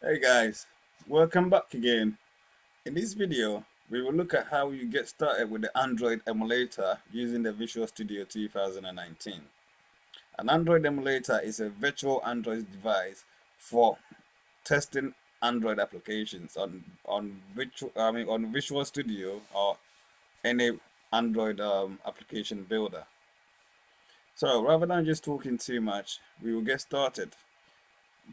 Hey guys, welcome back again. In this video, we will look at how you get started with the Android emulator using the Visual Studio 2019. An Android emulator is a virtual Android device for testing Android applications on Visual Studio or any Android application builder. So rather than just talking too much, we will get started.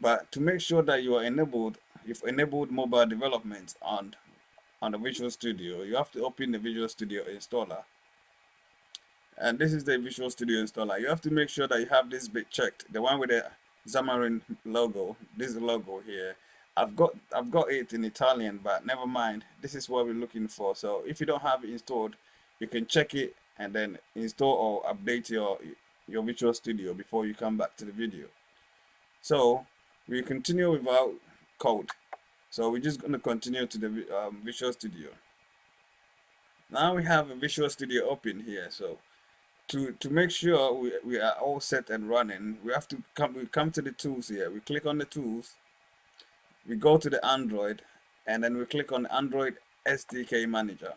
But to make sure that you've enabled mobile development on the Visual Studio, you have to open the Visual Studio installer. And this is the Visual Studio installer. You have to make sure that you have this bit checked, the one with the Xamarin logo. This logo here. I've got it in Italian, but never mind. This is what we're looking for. So if you don't have it installed, you can check it and then install or update your Visual Studio before you come back to the video. So we continue with our code. So we're just going to continue to the Visual Studio. Now we have a Visual Studio open here. So to make sure we are all set and running, we come to the tools here. We click on the tools, we go to the Android, and then we click on Android SDK Manager.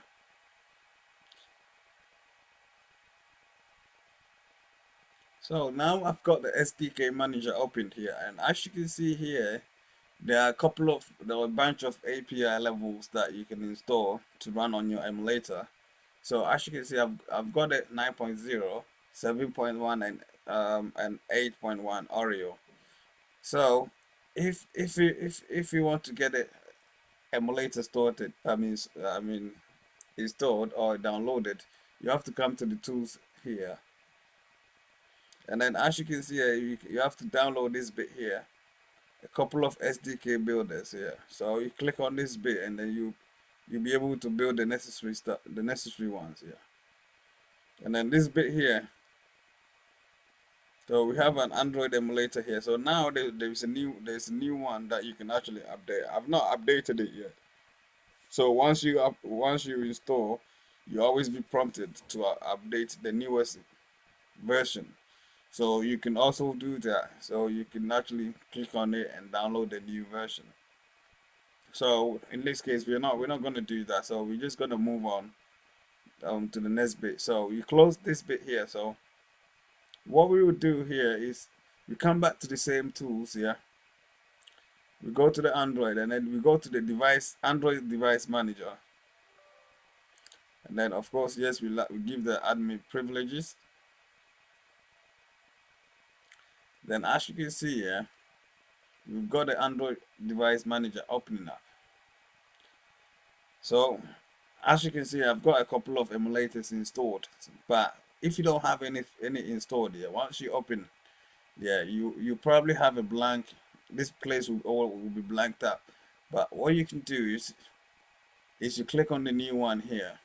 So now I've got the SDK Manager opened here, and as you can see here, there are a bunch of API levels that you can install to run on your emulator. So as you can see, I've got it 9.0, 7.1, and 8.1 Oreo. So if you want to get it emulator started, installed or downloaded, you have to come to the tools here. And then as you can see here, you have to download this bit here. A couple of SDK builders here. So you click on this bit and then you'll be able to build the necessary ones here. And then this bit here. So we have an Android emulator here. So now there's a new one that you can actually update. I've not updated it yet. So once you install, you always be prompted to update the newest version. So you can also do that. So you can actually click on it and download the new version. So in this case, we're not going to do that. So we're just going to move on to the next bit. So you close this bit here. So what we will do here is we come back to the same tools here. We go to the Android and then we go to the Android device manager. And then of course, yes, we give the admin privileges. Then as you can see here, we've got the Android device manager opening up. So as you can see, I've got a couple of emulators installed, but if you don't have any installed here, once you open, yeah, you probably have a blank. This place will be blanked up. But what you can do is you click on the new one here.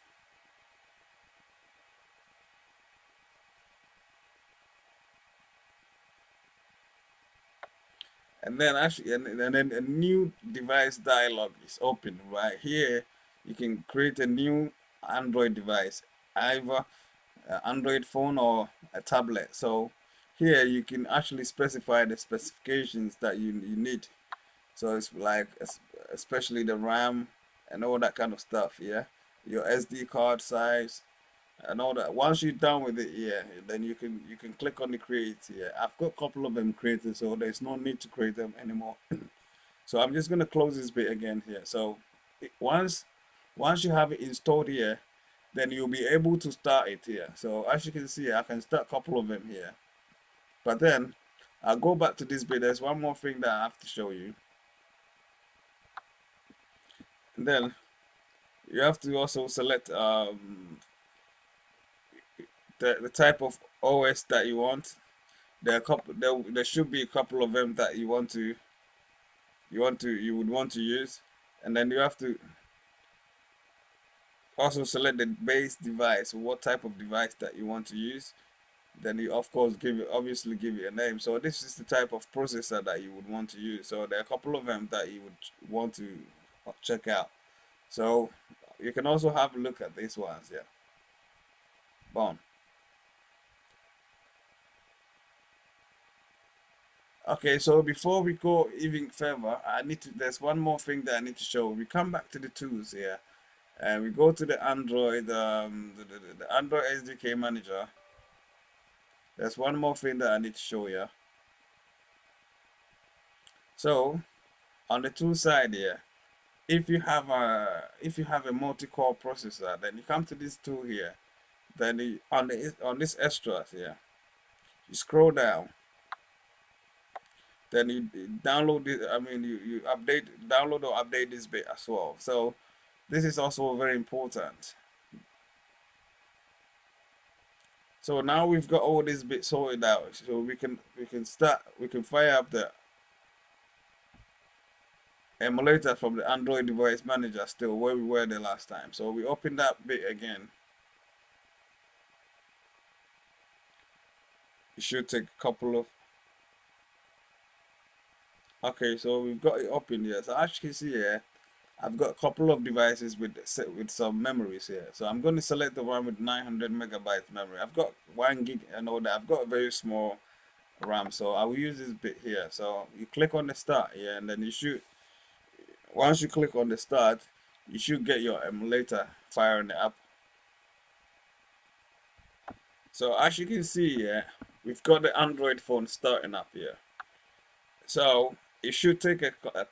And then then a new device dialog is open right here. You can create a new Android device, either Android phone or a tablet. So here you can actually specify the specifications that you need. So it's like especially the RAM and all that kind of stuff. Yeah, your SD card size and all that. Once you're done with it, yeah, then you can click on the create here. I've got a couple of them created, so there's no need to create them anymore. So I'm just gonna close this bit again here. So once you have it installed here, then you'll be able to start it here. So as you can see, I can start a couple of them here. But then I'll go back to this bit. There's one more thing that I have to show you. And then you have to also select the type of OS that you want. There should be a couple of them that you would want to use, and then you have to also select the base device, what type of device that you want to use. Then you of course obviously give it a name. So this is the type of processor that you would want to use. So there are a couple of them that you would want to check out. So you can also have a look at these ones here. Boom. Okay, so before we go even further, there's one more thing that I need to show. We come back to the tools here and we go to the Android, the Android SDK manager. There's one more thing that I need to show you. So on the tool side here, if you have a multi-core processor, then you come to this tool here. Then on this extras here, you scroll down. Then you download it. I mean, you download or update this bit as well. So this is also very important. So now we've got all this bit sorted out. So we can fire up the emulator from the Android device manager still where we were the last time. So we open that bit again. It should take a couple of. Okay, so we've got it open here. So as you can see here, I've got a couple of devices with some memories here. So I'm going to select the one with 900 megabytes memory. I've got 1 gig and all that. I've got a very small RAM, so I will use this bit here. So you click on the start here, and then once you click on the start, you should get your emulator firing it up. So as you can see here, we've got the Android phone starting up here. So it should take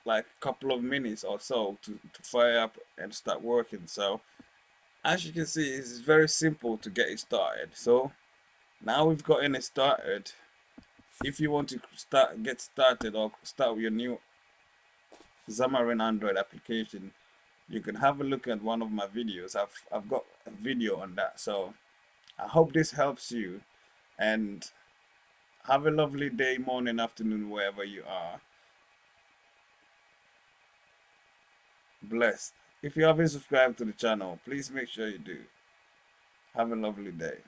like a couple of minutes or so to fire up and start working. So as you can see, it's very simple to get it started. So now we've gotten it started. If you want to get started or start with your new Xamarin Android application, you can have a look at one of my videos. I've got a video on that. So I hope this helps you, and have a lovely day, morning, afternoon, wherever you are. Blessed. If you haven't subscribed to the channel, please make sure you do. Have a lovely day.